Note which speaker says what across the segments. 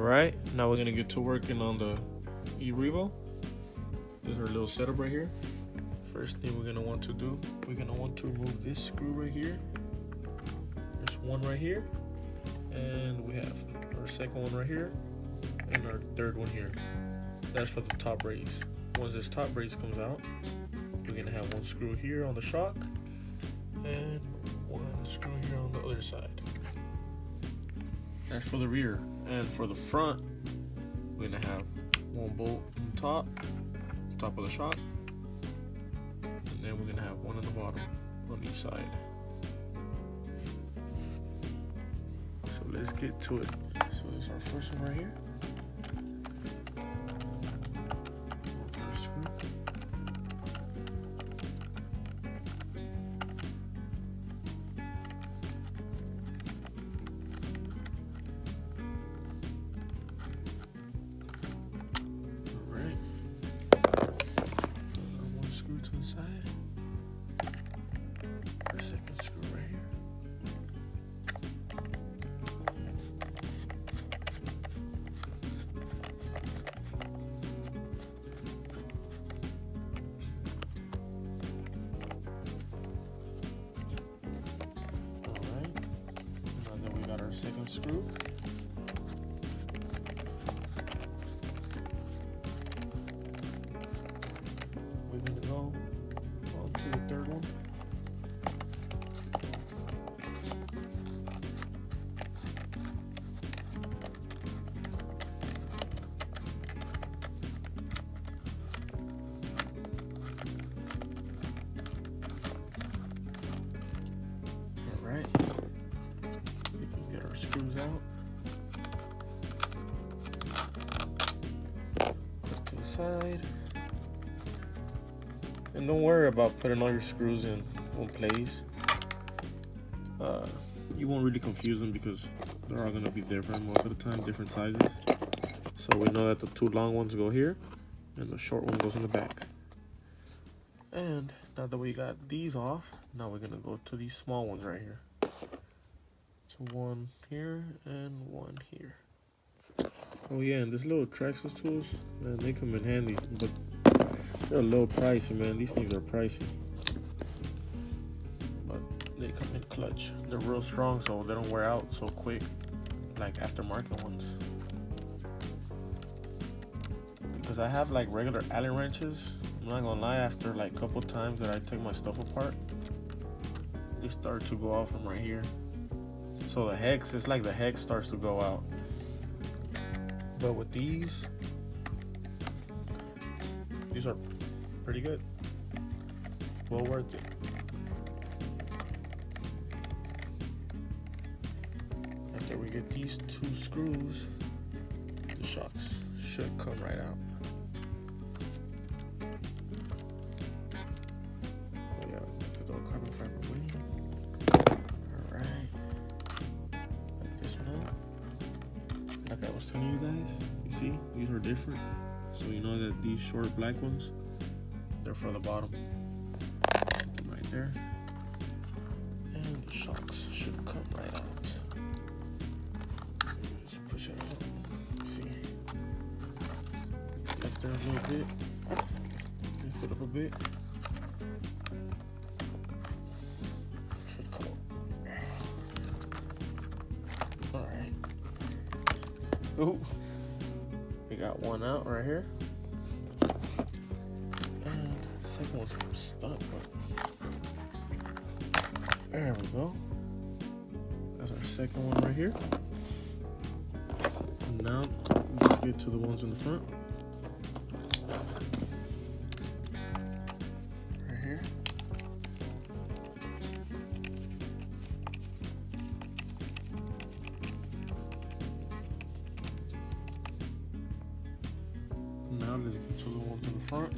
Speaker 1: Alright, now we're gonna get to working on the Erevo. This is our little setup right here. First thing we're gonna want to do, we're gonna want to remove this screw right here. There's one right here, and we have our second one right here, and our third one here. That's for the top brace. Once this top brace comes out, we're gonna have one screw here on the shock, and one screw here on the other side. That's for the rear. And for the front, we're gonna have one bolt on top of the shock, and then we're gonna have one on the bottom on each side. So let's get to it. So this is our first one right here. First screw. To the side. Our second screw right here. Alright. Now that we got our second screw. We're gonna go on to the third one. Alright. We can get our screws out. Put to the side. And don't worry about putting all your screws in one place. You won't really confuse them because they're all gonna be different most of the time, different sizes. So we know that the two long ones go here and the short one goes in the back. And now that we got these off, now we're gonna go to these small ones right here. So one here and one here. Oh yeah, and this little Traxxas tools, man, they come in handy, but they're a little pricey, man. These things are pricey, but they come in clutch. They're real strong, so they don't wear out so quick like aftermarket ones. Because I have like regular Allen wrenches. I'm not gonna lie, after like a couple times that I take my stuff apart, they start to go out from right here. So the hex, it's like the hex starts to go out. But with these are pretty good. Well worth it. After we get these two screws, the shocks should come right out. Oh yeah, the little carbon fiber wing. Alright. Like this one out. Like I was telling you guys, you see, these are different. So you know that these short black ones, they're for the bottom. Put them right there. And the shocks should come right out. Just push it out. See? Lift there a little bit. Lift it up a bit. Should come up. Alright. Ooh. We got one out right here. And the second one's stuck, but there we go. That's our second one right here. And now let's get to the ones in the front. Right here. Now let's get to the ones in the front.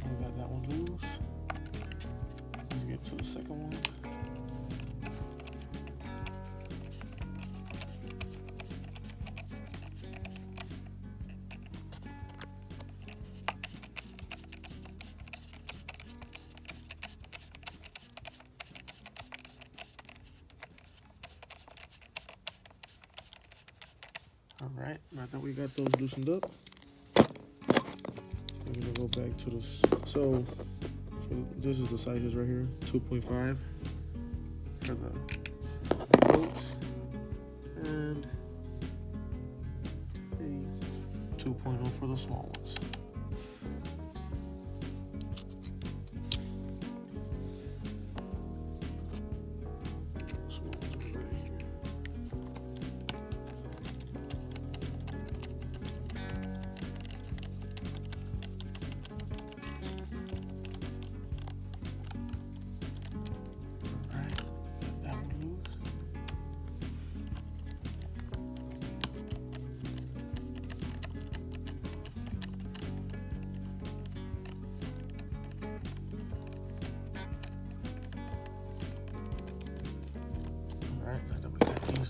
Speaker 1: We got that one loose. Let's get to the second one. Alright, now that we got those loosened up, we're gonna go back to this. So this is the sizes right here, 2.5 for the bolts and a 2.0 for the small ones.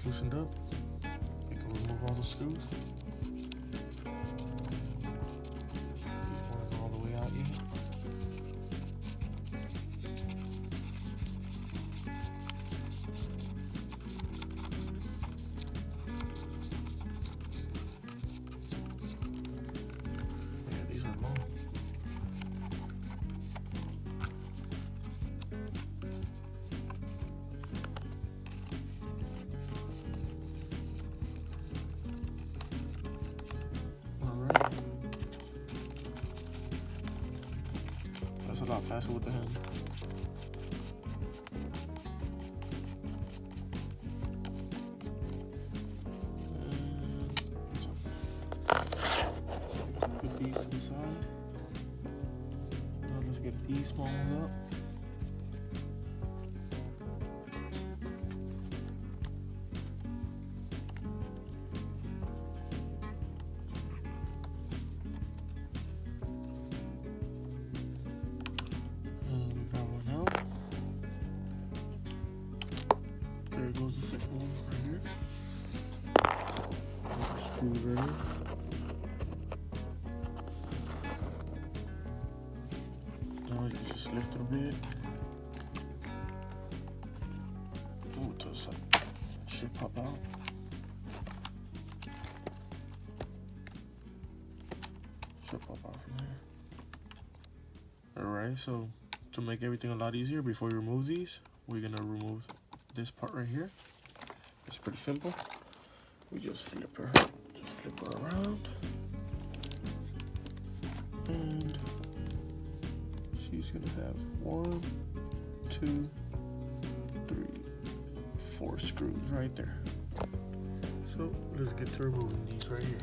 Speaker 1: Loosened up, we can remove all the screws. These ones all the way out yet. Yeah, these are long. A lot faster with the hand. Put these to the side. Now let's get these small ones up. There goes the second one right here. Screws right here. Now you can just lift it a bit. Ooh, to the side. Should pop out. Should pop out from here. Alright, so to make everything a lot easier, before we remove these, we're gonna remove this part right here. It's pretty simple. We just flip her around, and she's gonna have 1, 2, 3, 4 screws right there. So let's get to removing these right here.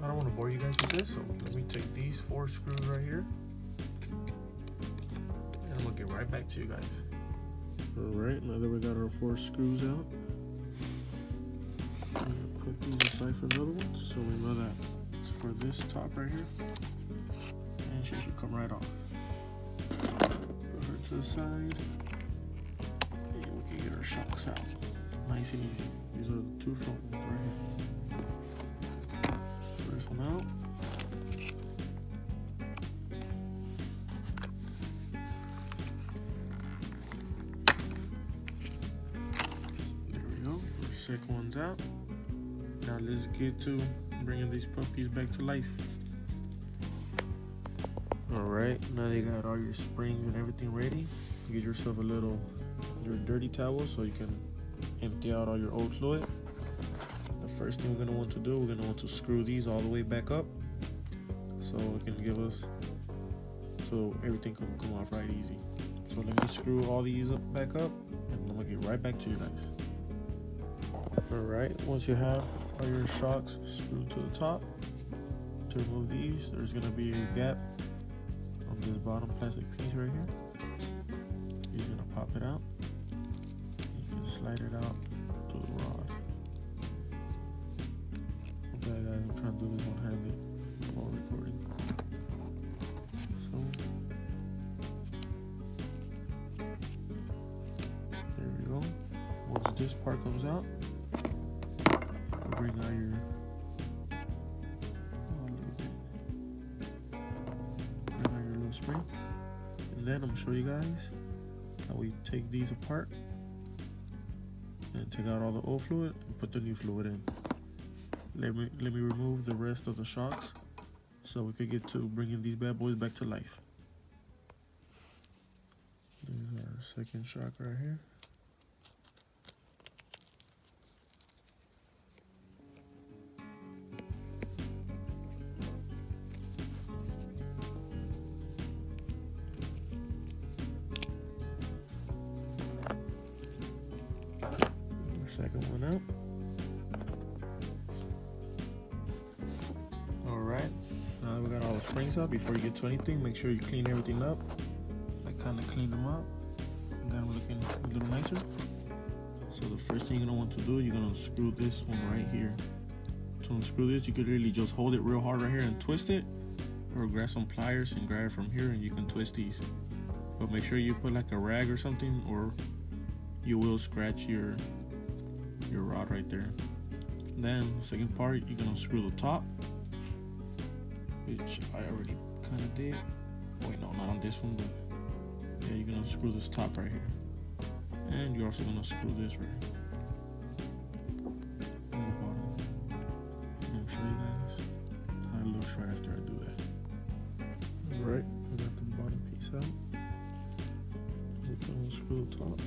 Speaker 1: I don't want to bore you guys with this, so let me take these 4 screws right here, and I'm gonna get right back to you guys. Alright, now that we got our 4 screws out, I'm gonna put these aside for another one, so we know that it's for this top right here, and she should come right off. Put her to the side, and we can get our shocks out. Nice and easy. These are the 2 front ones right here. First one out. There we go. The second one's out. Now let's get to bringing these puppies back to life. Alright, now you got all your springs and everything ready. Get yourself your dirty towel so you can empty out all your old fluid. The first thing we're going to want to do, we're going to want to screw these all the way back up so it can give us, so everything can come off right easy. So let me screw all these back up, and I'm going to get right back to you guys. Alright, once you have all your shocks screwed to the top, to remove these, there's going to be a gap on this bottom plastic piece right here. You're going to pop it out. You can slide it out to the rod. Okay guys, I'm trying to do this one-handed while recording. So, there we go. Once this part comes out, bring out your And then I'm gonna show you guys how we take these apart and take out all the old fluid and put the new fluid in. Let me remove the rest of the shocks so we could get to bringing these bad boys back to life. There's our second shock right here. Second one out. Alright, now we got all the springs out. Before you get to anything, make sure you clean everything up. I kind of cleaned them up and then we're looking a little nicer. So the first thing you're going to want to do, you're going to unscrew this one right here. To unscrew this, you could really just hold it real hard right here and twist it, or grab some pliers and grab it from here and you can twist these. But make sure you put like a rag or something, or you will scratch your rod right there. Then the second part, you're gonna screw the top, which I already kind of did. Wait, no, not on this one, but yeah, you're gonna screw this top right here, and you're also gonna screw this right here on the bottom. I'm gonna show you guys how it looks right after I do that. All right, I got the bottom piece out. We're gonna unscrew the top.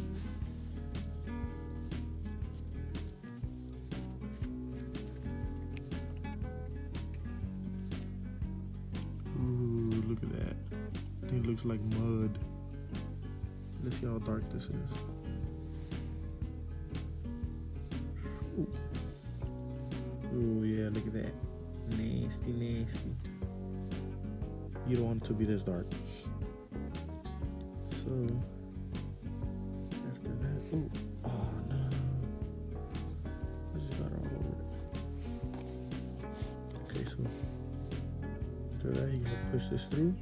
Speaker 1: Look at that. It looks like mud. Let's see how dark this is. Oh yeah, look at that. Nasty, nasty. You don't want it to be this dark. So after that, oh no. I just got it all over it. Okay, so after that, you're gonna push this through.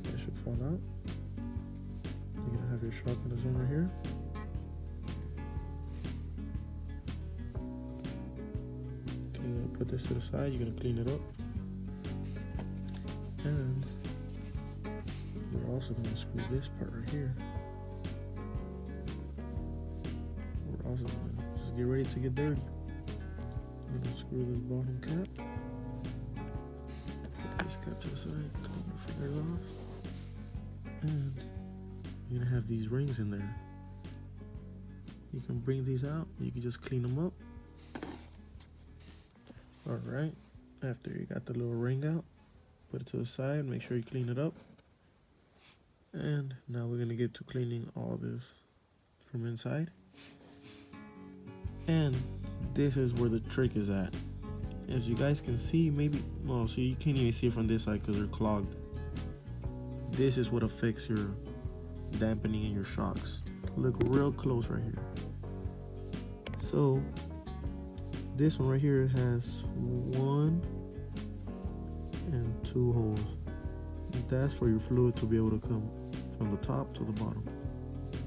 Speaker 1: That should fall out. You're gonna have your shock in the zone right here. Okay, you're gonna put this to the side. You're gonna clean it up, and we're also gonna screw this part right here. We're also gonna just get ready to get dirty. I'm gonna screw this bottom cap. Put this cap to the side, clean your fingers off. And you're gonna have these rings in there. You can bring these out, you can just clean them up. Alright, after you got the little ring out, put it to the side, make sure you clean it up. And now we're gonna get to cleaning all this from inside. And this is where the trick is at. As you guys can see, maybe, well, so you can't even see it from this side because they're clogged. This is what affects your dampening and your shocks. Look real close right here. So this one right here has 1 and 2 holes. That's for your fluid to be able to come from the top to the bottom.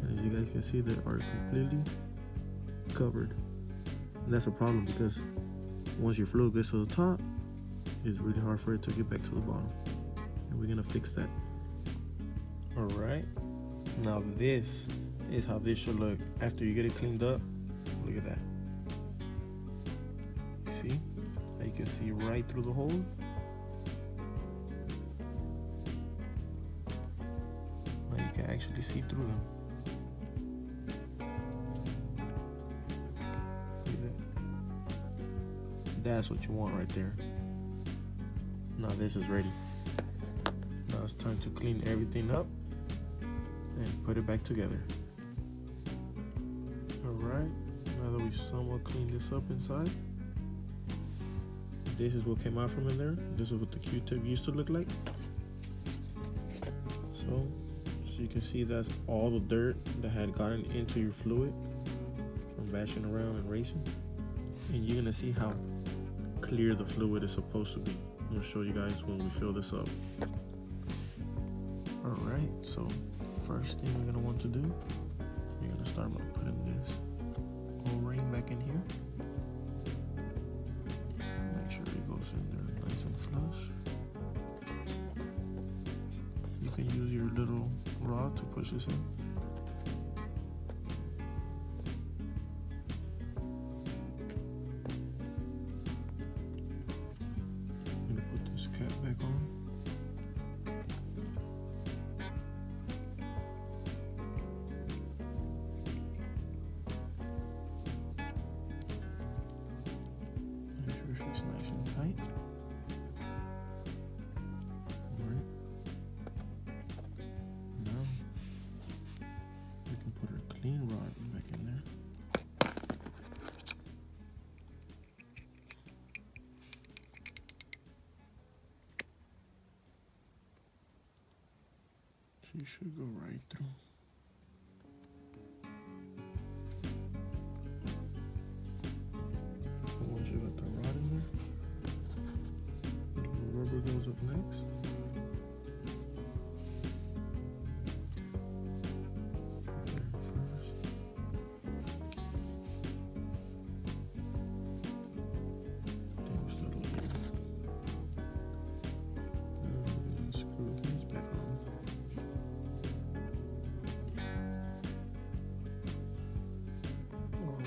Speaker 1: And as you guys can see, they are completely covered. And that's a problem because once your fluid gets to the top, it's really hard for it to get back to the bottom. And we're gonna fix that. Alright, now this is how this should look after you get it cleaned up. Look at that. See? Now you can see right through the hole. Now you can actually see through them. Look at that. That's what you want right there. Now this is ready. Now it's time to clean everything up and put it back together. Alright, now that we somewhat cleaned this up inside, this is what came out from in there. This is what the Q-tip used to look like. So you can see that's all the dirt that had gotten into your fluid from bashing around and racing. And you're gonna see how clear the fluid is supposed to be. I'm gonna show you guys when we fill this up. Alright, so first thing we're gonna want to do, you're gonna start by putting this O-ring back in here. Make sure it goes in there nice and flush. can use your little rod to push this in. I'm gonna put this cap back on. Make sure she's nice and tight. Clean rod back in there. She should go right through. And once you got the rod in there, the rubber goes up next.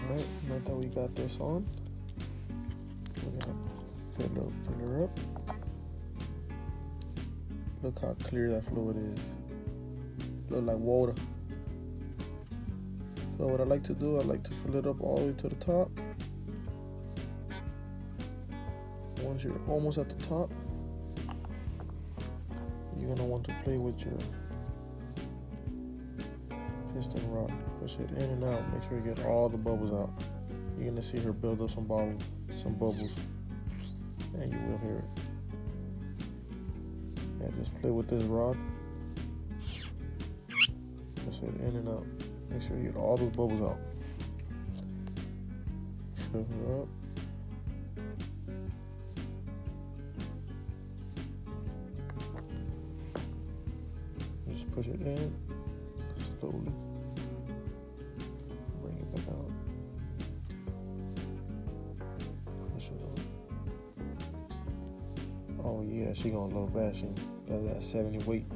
Speaker 1: Alright, now that we got this on, we're gonna fill her up. Look how clear that fluid is. Look like water. So what I like to do, I like to fill it up all the way to the top. Once you're almost at the top, you're gonna want to play with your piston rod. Push it in and out. Make sure you get all the bubbles out. You're gonna see her build up some bubbles, and you will hear it. Yeah, just play with this rod. Push it in and out. Make sure you get all those bubbles out. Shove her up. Just push it in slowly. Bring it back out. Push it up. Oh yeah, she gonna love that. She got that 70 weight.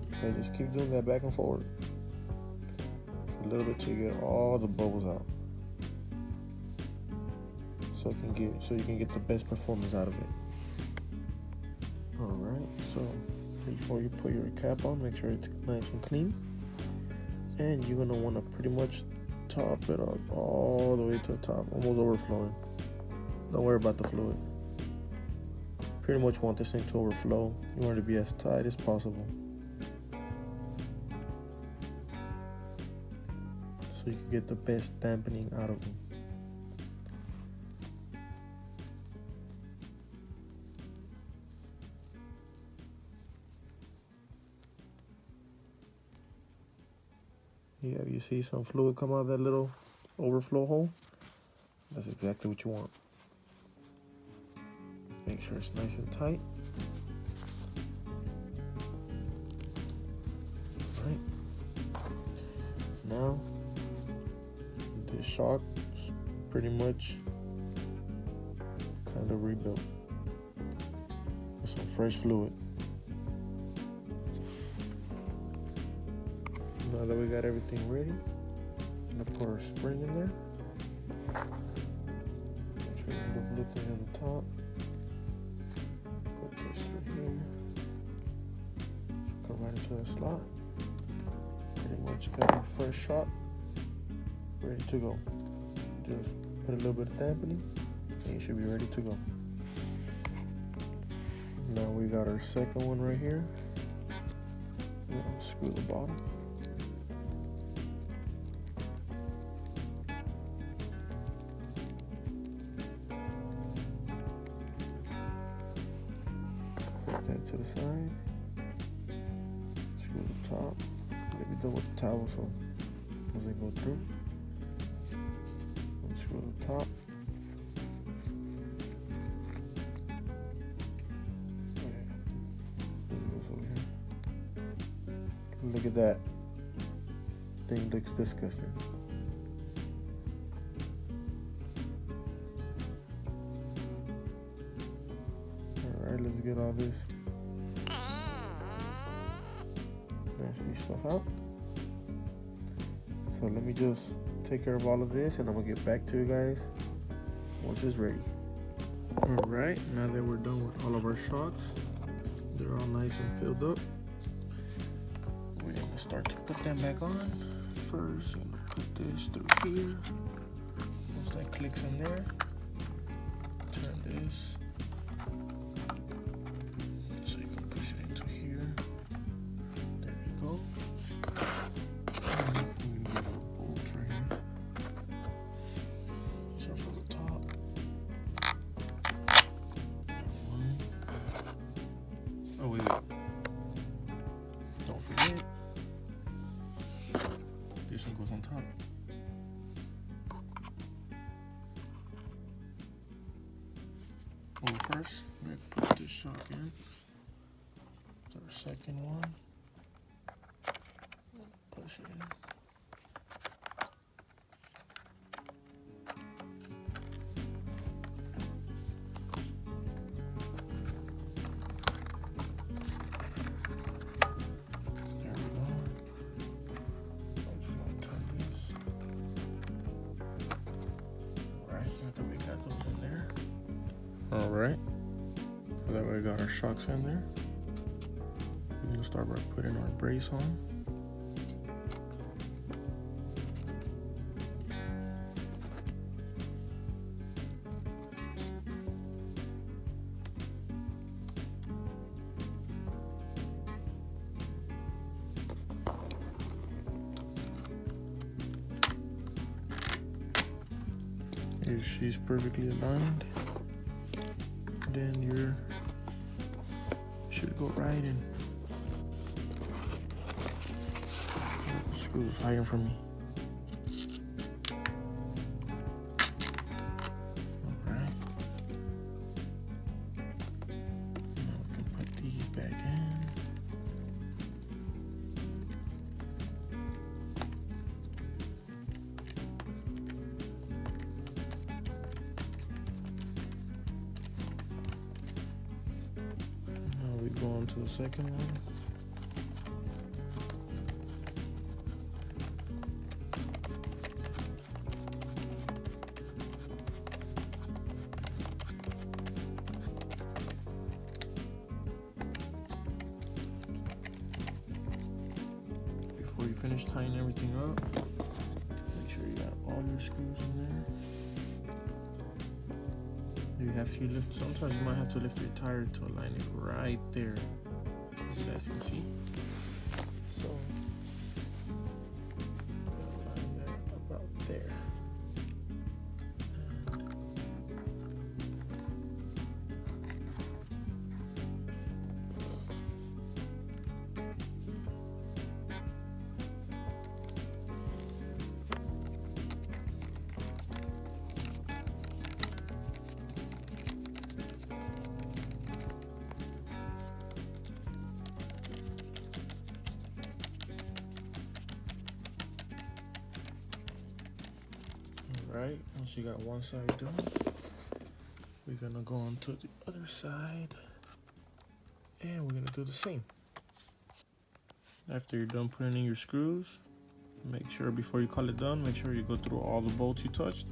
Speaker 1: Okay, just keep doing that back and forward. A little bit till you get all the bubbles out. So you can get the best performance out of it. Alright, so before you put your cap on, make sure it's nice and clean. And you're gonna wanna pretty much top it up all the way to the top, almost overflowing. Don't worry about the fluid. Pretty much want this thing to overflow. You want it to be as tight as possible, so you can get the best dampening out of them. Yeah, you see some fluid come out of that little overflow hole? That's exactly what you want. Make sure it's nice and tight. Right. Now, this shock is pretty much kind of rebuilt with some fresh fluid. Now that we got everything ready, I'm gonna put our spring in there. Make sure you look lifting on the top. Put this through here. Go right into the slot. Pretty much got our first shot ready to go. Just put a little bit of dampening and you should be ready to go. Now we got our second one right here. Screw the bottom. That to the side, screw the top, maybe double the towel so it doesn't go through, and screw the top. Yeah. Over here. Look at that thing, looks disgusting. Alright, let's get all this nasty stuff out. So let me just take care of all of this and I'm gonna get back to you guys once it's ready. Alright, now that we're done with all of our shocks, they're all nice and filled up. We're gonna start to put them back on. First, I'm gonna put this through here. Once that clicks in there, turn this so you can push it into here. There you go. And we're gonna get our bolts right here. So for the top, one. Oh wait. Don't forget, this one goes on top. Well, first, we're going to put this shock in. Our second one. Push it in. There we go. I'm just going to turn this. Alright, after we got those in there. Alright, so that way we got our shocks in there. We're going to start by putting our brace on. If she's perfectly aligned, then you should go right in. The screw is hiding from me. Alright. Now we can put these back in. Go on to the second one. Before you finish tying everything up, make sure you got all your screws in there. You have to lift, sometimes you might have to lift your tire to align it right there, as you guys can see. So, align that about there. Alright, once you got one side done, we're gonna go on to the other side and we're gonna do the same. After you're done putting in your screws, make sure before you call it done, make sure you go through all the bolts you touched,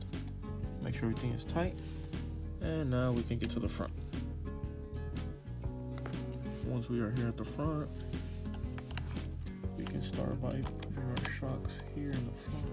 Speaker 1: make sure everything is tight, and now we can get to the front. Once we are here at the front, we can start by putting our shocks here in the front.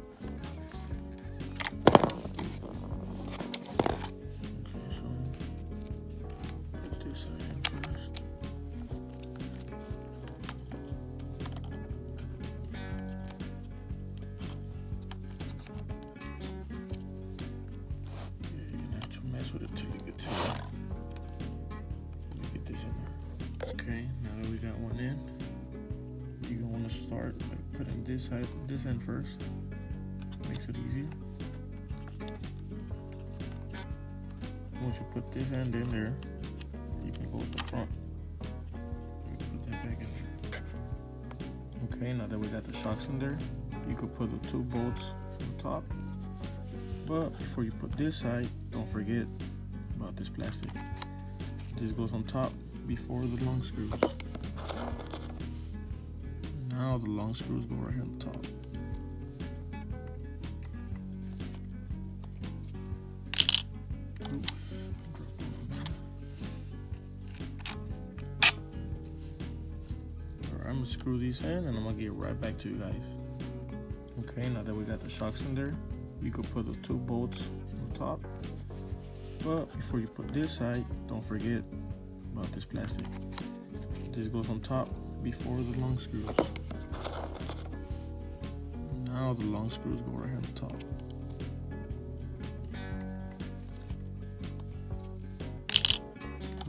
Speaker 1: With it till you get to it. Let me get this in there. Okay, now that we got one in, you're gonna want to start by putting this end first. Makes it easier. Once you put this end in there, you can go with the front. Put that back in there. Okay, now that we got the shocks in there, you could put the two bolts on the top. But before you put this side, don't forget about this plastic. This goes on top before the long screws. Now the long screws go right here on the top. Oops. Alright, I'm gonna screw these in and I'm gonna get right back to you guys. Okay, now that we got the shocks in there, you could put the 2 bolts on top. But before you put this side, don't forget about this plastic. This goes on top before the long screws. Now the long screws go right here on the top.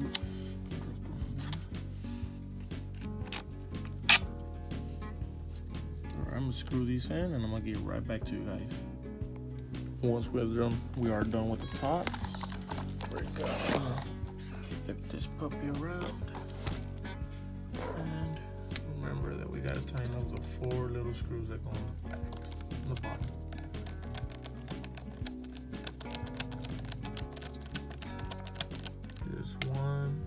Speaker 1: Oops. Alright, I'm gonna screw these in and I'm gonna get right back to you guys. Once we are done with the top, we're gonna flip this puppy around. And remember that we gotta tighten up the 4 little screws that go on the bottom. There's 1,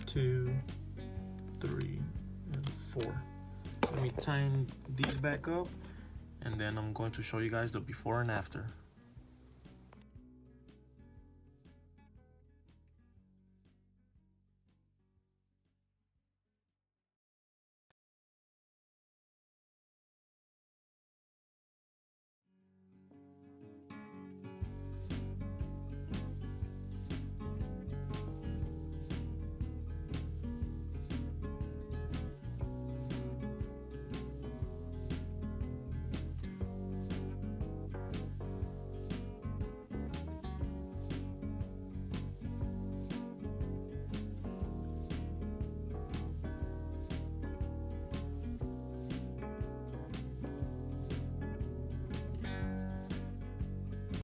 Speaker 1: 2, 3, and 4. Let me tighten these back up, and then I'm going to show you guys the before and after.